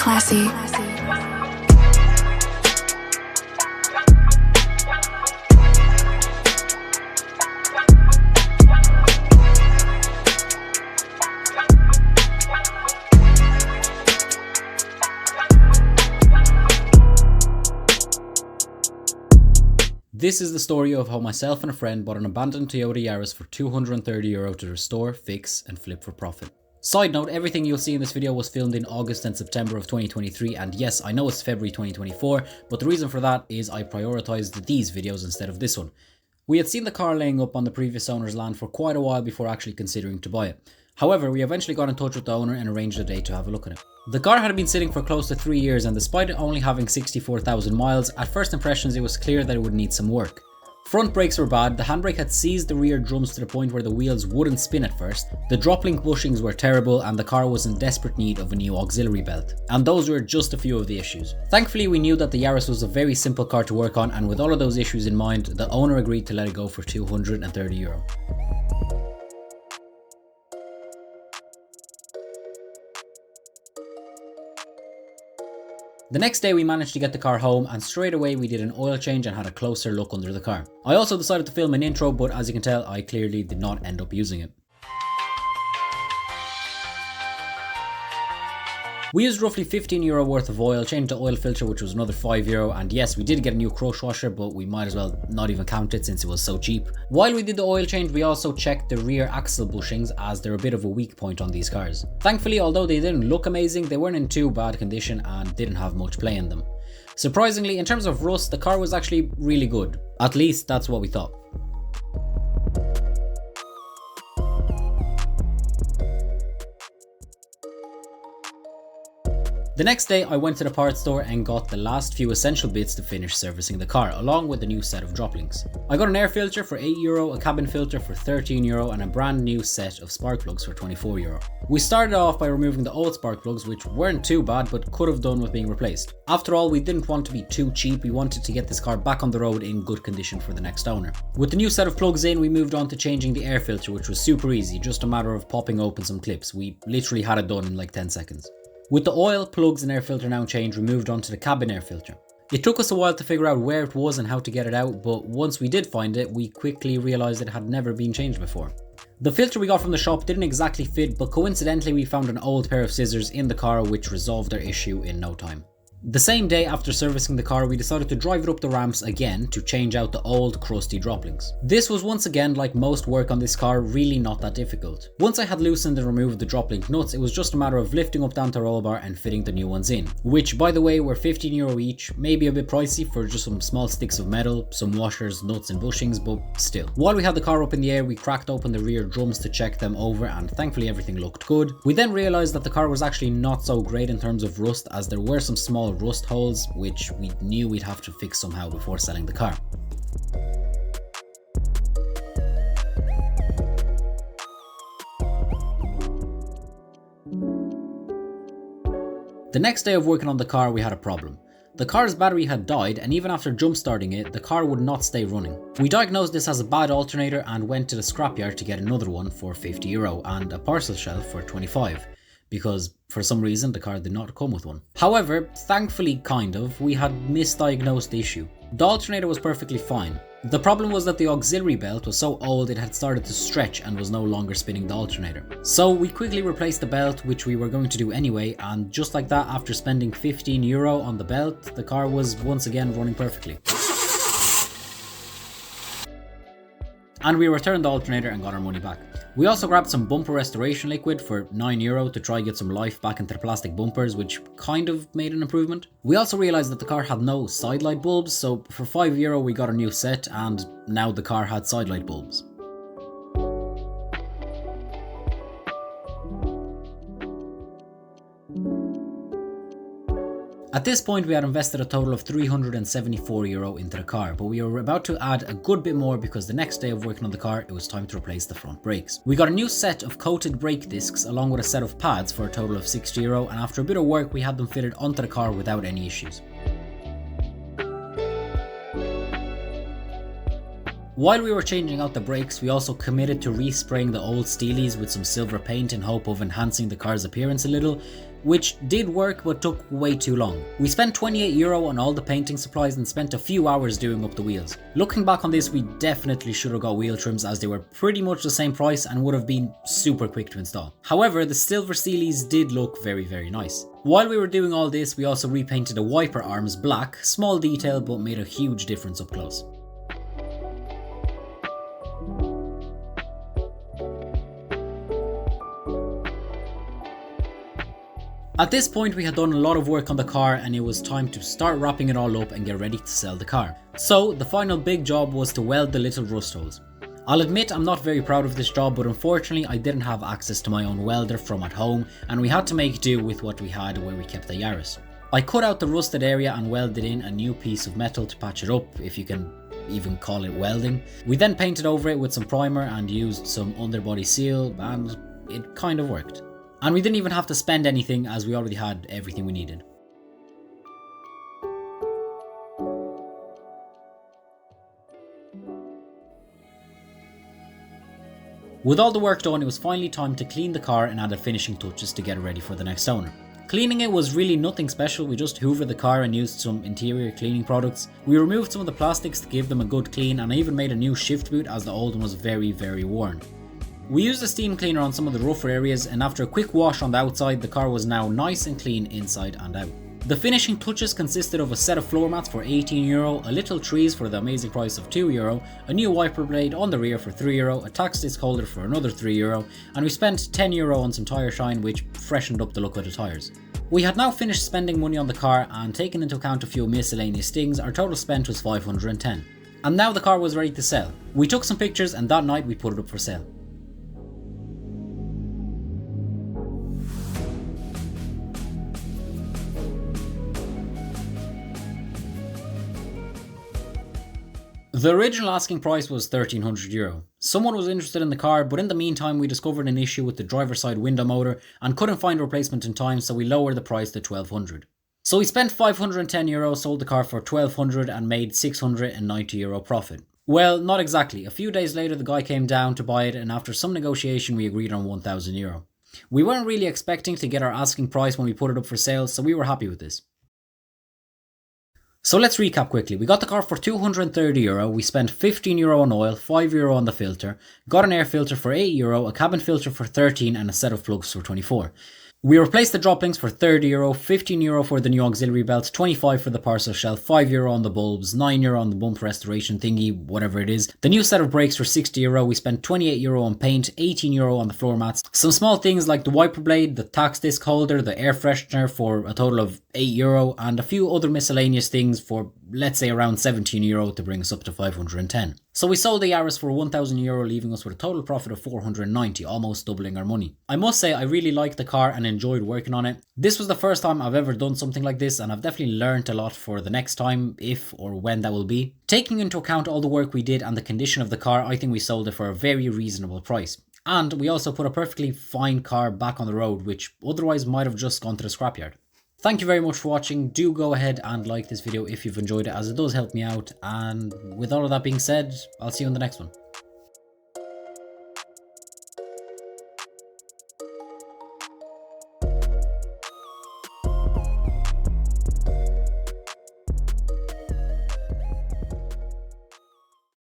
Classy. This is the story of how myself and a friend bought an abandoned Toyota Yaris for €230 to restore, fix and flip for profit. Side note, everything you'll see in this video was filmed in August and September of 2023, and yes, I know it's February 2024, but the reason for that is I prioritised these videos instead of this one. We had seen the car laying up on the previous owner's land for quite a while before actually considering to buy it. However, we eventually got in touch with the owner and arranged a date to have a look at it. The car had been sitting for close to 3 years, and despite it only having 64,000 miles, at first impressions it was clear that it would need some work. Front brakes were bad, the handbrake had seized the rear drums to the point where the wheels wouldn't spin at first, the drop link bushings were terrible, and the car was in desperate need of a new auxiliary belt. And those were just a few of the issues. Thankfully, we knew that the Yaris was a very simple car to work on, and with all of those issues in mind, the owner agreed to let it go for €230. The next day we managed to get the car home, and straight away we did an oil change and had a closer look under the car. I also decided to film an intro, but as you can tell, I clearly did not end up using it. We used roughly €15 worth of oil, changed the oil filter which was another €5, and yes, we did get a new crush washer, but we might as well not even count it since it was so cheap. While we did the oil change, we also checked the rear axle bushings as they're a bit of a weak point on these cars. Thankfully, although they didn't look amazing, they weren't in too bad condition and didn't have much play in them. Surprisingly, in terms of rust, the car was actually really good. At least that's what we thought. The next day I went to the parts store and got the last few essential bits to finish servicing the car, along with a new set of drop links. I got an air filter for €8, a cabin filter for €13 and a brand new set of spark plugs for €24. We started off by removing the old spark plugs, which weren't too bad but could have done with being replaced. After all, we didn't want to be too cheap, we wanted to get this car back on the road in good condition for the next owner. With the new set of plugs in, we moved on to changing the air filter, which was super easy, just a matter of popping open some clips. We literally had it done in like 10 seconds. With the oil, plugs and air filter now changed, we moved on to the cabin air filter. It took us a while to figure out where it was and how to get it out, but once we did find it, we quickly realised it had never been changed before. The filter we got from the shop didn't exactly fit, but coincidentally we found an old pair of scissors in the car which resolved our issue in no time. The same day after servicing the car, we decided to drive it up the ramps again to change out the old crusty drop links. This was once again, like most work on this car, really not that difficult. Once I had loosened and removed the drop link nuts, it was just a matter of lifting up the anti-roll bar and fitting the new ones in, which by the way were €15 each, maybe a bit pricey for just some small sticks of metal, some washers, nuts and bushings, but still. While we had the car up in the air, we cracked open the rear drums to check them over, and thankfully everything looked good. We then realised that the car was actually not so great in terms of rust, as there were some small rust holes which we knew we'd have to fix somehow before selling the car. The next day of working on the car, we had a problem. The car's battery had died, and even after jump starting it, the car would not stay running. We diagnosed this as a bad alternator and went to the scrapyard to get another one for €50 and a parcel shelf for €25. Because for some reason the car did not come with one. However, thankfully we had misdiagnosed the issue. The alternator was perfectly fine. The problem was that the auxiliary belt was so old it had started to stretch and was no longer spinning the alternator. So we quickly replaced the belt, which we were going to do anyway, and just like that, after spending €15 on the belt, the car was once again running perfectly. And we returned the alternator and got our money back. We also grabbed some bumper restoration liquid for €9 to try get some life back into the plastic bumpers, which kind of made an improvement. We also realised that the car had no side light bulbs, so for €5 we got a new set, and now the car had side light bulbs. At this point we had invested a total of €374 into the car, but we were about to add a good bit more because the next day of working on the car it was time to replace the front brakes. We got a new set of coated brake discs along with a set of pads for a total of €60, and after a bit of work we had them fitted onto the car without any issues. While we were changing out the brakes, we also committed to respraying the old Steelies with some silver paint in hope of enhancing the car's appearance a little, which did work but took way too long. We spent €28 on all the painting supplies and spent a few hours doing up the wheels. Looking back on this, we definitely should have got wheel trims as they were pretty much the same price and would have been super quick to install. However, the silver Steelies did look very nice. While we were doing all this, we also repainted the wiper arms black, small detail but made a huge difference up close. At this point we had done a lot of work on the car and it was time to start wrapping it all up and get ready to sell the car. So the final big job was to weld the little rust holes. I'll admit I'm not very proud of this job, but unfortunately I didn't have access to my own welder from at home and we had to make do with what we had where we kept the Yaris. I cut out the rusted area and welded in a new piece of metal to patch it up, if you can even call it welding. We then painted over it with some primer and used some underbody seal and it kind of worked. And we didn't even have to spend anything as we already had everything we needed. With all the work done, it was finally time to clean the car and add the finishing touches to get it ready for the next owner. Cleaning it was really nothing special, we just hoovered the car and used some interior cleaning products. We removed some of the plastics to give them a good clean and I even made a new shift boot as the old one was very worn. We used a steam cleaner on some of the rougher areas and after a quick wash on the outside, the car was now nice and clean inside and out. The finishing touches consisted of a set of floor mats for €18, a little trees for the amazing price of €2, a new wiper blade on the rear for €3, a tax disc holder for another €3, and we spent €10 on some tyre shine which freshened up the look of the tyres. We had now finished spending money on the car and taking into account a few miscellaneous things, our total spent was $510. And now the car was ready to sell. We took some pictures and that night we put it up for sale. The original asking price was €1,300. Someone was interested in the car, but in the meantime we discovered an issue with the driver's side window motor and couldn't find a replacement in time, so we lowered the price to €1,200. So we spent €510, sold the car for €1,200 and made €690 profit. Well, not exactly. A few days later the guy came down to buy it and after some negotiation we agreed on €1,000. We weren't really expecting to get our asking price when we put it up for sale, so we were happy with this. So let's recap quickly. We got the car for €230, we spent €15 on oil, €5 on the filter, got an air filter for €8, a cabin filter for $13 and a set of plugs for $24. We replaced the drop links for €30, €15 for the new auxiliary belts, $25 for the parcel shelf, €5 on the bulbs, €9 on the bumper restoration thingy, whatever it is. The new set of brakes for €60, we spent €28 on paint, €18 on the floor mats. Some small things like the wiper blade, the tax disc holder, the air freshener for a total of €8 and a few other miscellaneous things for let's say around €17 to bring us up to $510. So we sold the Yaris for €1,000, leaving us with a total profit of $490, almost doubling our money. I must say I really liked the car and enjoyed working on it. This was the first time I've ever done something like this and I've definitely learned a lot for the next time, if or when that will be. Taking into account all the work we did and the condition of the car, I think we sold it for a very reasonable price. And we also put a perfectly fine car back on the road, which otherwise might have just gone to the scrapyard. Thank you very much for watching. Do go ahead and like this video if you've enjoyed it, as it does help me out. And with all of that being said, I'll see you in the next one.